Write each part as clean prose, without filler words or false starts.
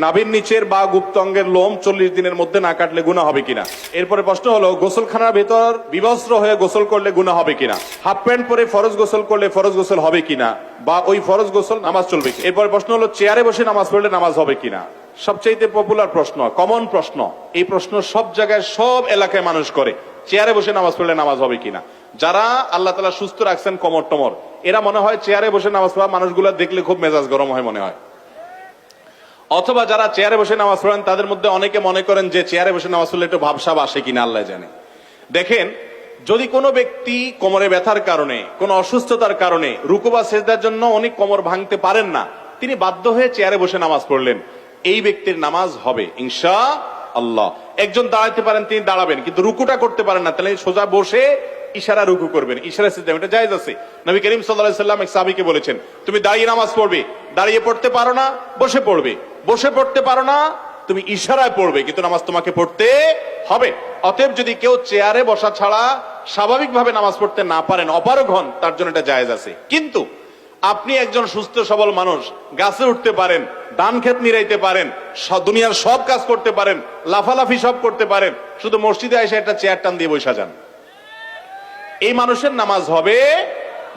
নাভির নিচের বা গুপ্ত অঙ্গের লোম 40 দিনের মধ্যে না কাটলে গুনাহ হবে কিনা। এরপরে প্রশ্ন হলো গোসলখানার ভেতর বিবস্ত্র হয়ে গোসল করলে গুনাহ হবে কিনা। হাফ প্যান্ট পরে ফরজ গোসল করলে ফরজ গোসল হবে কিনা, বা ওই ফরজ গোসল নামাজ চলবে। এরপরে প্রশ্ন হলো চেয়ারে বসে নামাজ পড়লে নামাজ হবে কিনা। সবচেয়ে পপুলার প্রশ্ন, কমন প্রশ্ন। এই প্রশ্ন সব জায়গায় সব এলাকায় মানুষ করে, চেয়ারে বসে নামাজ পড়লে নামাজ হবে কিনা। যারা আল্লাহ তাআলা সুস্থ রাখছেন কমর টমর, এরা মনে হয় চেয়ারে বসে নামাজ পড়া মানুষগুলো দেখলে খুব মেজাজ গরম হয় মনে হয়। অথবা যারা চেয়ারে বসে নামাজ পড়েন তাদের মধ্যে অনেকে মনে করেন যে চেয়ারে বসে নামাজ পড়লে একটু ভাবসাব আসে কিনা আল্লাহ জানে। দেখেন, যদি কোনো ব্যক্তি কোমরে ব্যথার কারণে, কোনো অসুস্থতার কারণে রুকু বা সিজদার জন্য উনি কোমর ভাঙতে পারেন না, তিনি বাধ্য হয়ে চেয়ারে বসে নামাজ পড়লেন, এই ব্যক্তির নামাজ হবে ইনশাআল্লাহ। একজন দাঁড়াতে পারেন, তিনি দাঁড়াবেন, কিন্তু রুকুটা করতে পারেন না, তাহলে সোজা বসে ইশারা রুকু করবেন, ইশারা সিজদা, এটা জায়েজ আছে। নবী করিম সাল্লাল্লাহু আলাইহি ওয়াসাল্লাম এক সাহাবীকে বলেছেন, তুমি দাঁড়িয়ে নামাজ পড়বে, দাঁড়িয়ে পড়তে পারো না বসে পড়বে, বসে পড়তে পারো না তুমি ইশারায় পড়বে, কিন্তু নামাজ তোমাকে পড়তে হবে। অতএব যদি কেউ চেয়ারে বসা ছাড়া স্বাভাবিকভাবে নামাজ পড়তে না পারেন, অপারগ হন, তার জন্য এটা জায়েজ আছে। কিন্তু আপনি একজন সুস্থ সবল মানুষ, গাছে উঠতে পারেন, ধান ক্ষেত নিরাইতে পারেন, দুনিয়ার সব কাজ করতে পারেন, লাফালাফি সব করতে পারেন, শুধু মসজিদে এসে একটা চেয়ার টান দিয়ে বসা যান, এই মানুষের নামাজ হবে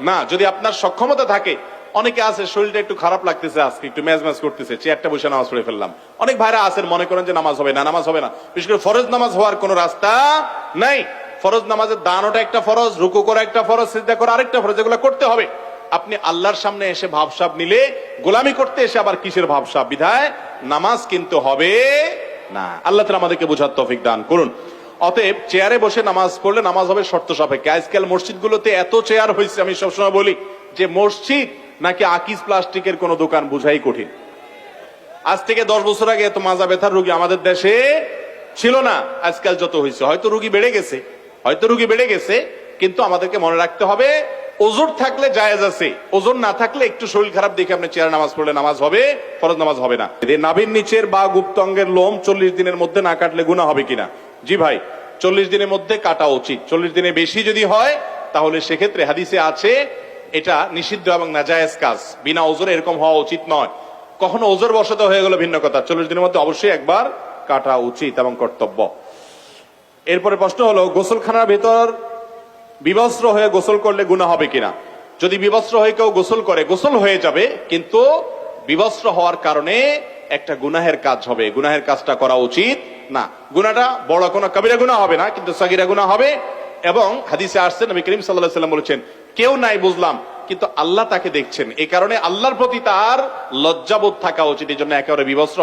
না। যদি আপনার সক্ষমতা থাকে, অনেকে আছে শরীরটা একটু খারাপ লাগতেছে, আজকে একটু ম্যাজ করতেছে, চেয়ারটা বসে নামাজ পড়ে ফেললাম। অনেক ভাইরা আছেন মনে করেন যে নামাজ হবে না, নামাজ হবে না। বিশেষ করে ফরজ নামাজ হওয়ার কোন রাস্তা নাই। ফরজ নামাজের দানটা একটা ফরজ, রুকু করা একটা ফরজ, সিজদা করা আরেকটা ফরজ, এগুলো করতে হবে। আপনি আল্লাহর সামনে এসে ভাবসাব নিলে, গোলামি করতে এসে আবার কিসের ভাবসাব, বিধায় নামাজ কিন্তু হবে না। আল্লাহ তাআলা আমাদেরকে বোঝার তৌফিক দান করুন। অতএব চেয়ারে বসে নামাজ পড়লে নামাজ হবে শর্ত সাপেক্ষে। আজকাল মসজিদগুলোতে এত চেয়ার হয়েছে, আমি সবসময় বলি যে মসজিদ নাকি আকিস প্লাস্টিকের কোন দোকান বুঝাই কঠিন। আজ থেকে 10 বছর আগে এত মাজা ব্যথার রোগী আমাদের দেশে ছিল না, আজকাল যত হয়েছে। হয়তো রোগী বেড়ে গেছে, কিন্তু আমাদেরকে মনে রাখতে হবে ওজোর থাকলে জায়েজ আছে, ওজোর না থাকলে একটু শরীর খারাপ দেখে আপনি চেয়ারে নামাজ পড়লে নামাজ হবে, ফরজ নামাজ হবে না। নাভির নিচের বা গুপ্ত অঙ্গের লোম 40 দিনের মধ্যে না কাটলে গুনাহ হবে কিনা। জি ভাই, 40 দিনের মধ্যে কাটা উচিত। 40 দিনের বেশি যদি হয় তাহলে সেক্ষেত্রে হাদিসে আছে এটা নিষিদ্ধ এবং নাজায়েজ কাজ, বিনা ওজরে এরকম হওয়া উচিত নয়। কখনো ওজর বশত হয়ে গেল ভিন্ন কথা, 40 দিনের মধ্যে অবশ্যই একবার কাটা উচিত এবং কর্তব্য। এরপরে প্রশ্ন হলো গোসলখানার ভেতর বিবস্ত্র হয়ে গোসল করলে গুনাহ হবে কিনা। যদি বিবস্ত্র হয়ে কেউ গোসল করে, গোসল হয়ে যাবে, কিন্তু বিবস্ত্র হওয়ার কারণে একটা গুনাহের কাজ হবে, গুনাহের কাজটা করা উচিত না। গুনাহটা বড় কোনো কবিরা গুনাহ হবে না, কিন্তু সগীরা গুনাহ হবে। এবং হাদিসে আসছে, নবী করিম সাল্লাল্লাহু আলাইহি ওয়াসাল্লাম বলেছেন, কেউ নাই বুঝলাম, কিন্তু আল্লাহ তাকে দেখছেন, এই কারণে আল্লাহর প্রতি তার লজ্জাবোধ থাকা উচিত, এই জন্য একেবারে বিবস্ত্র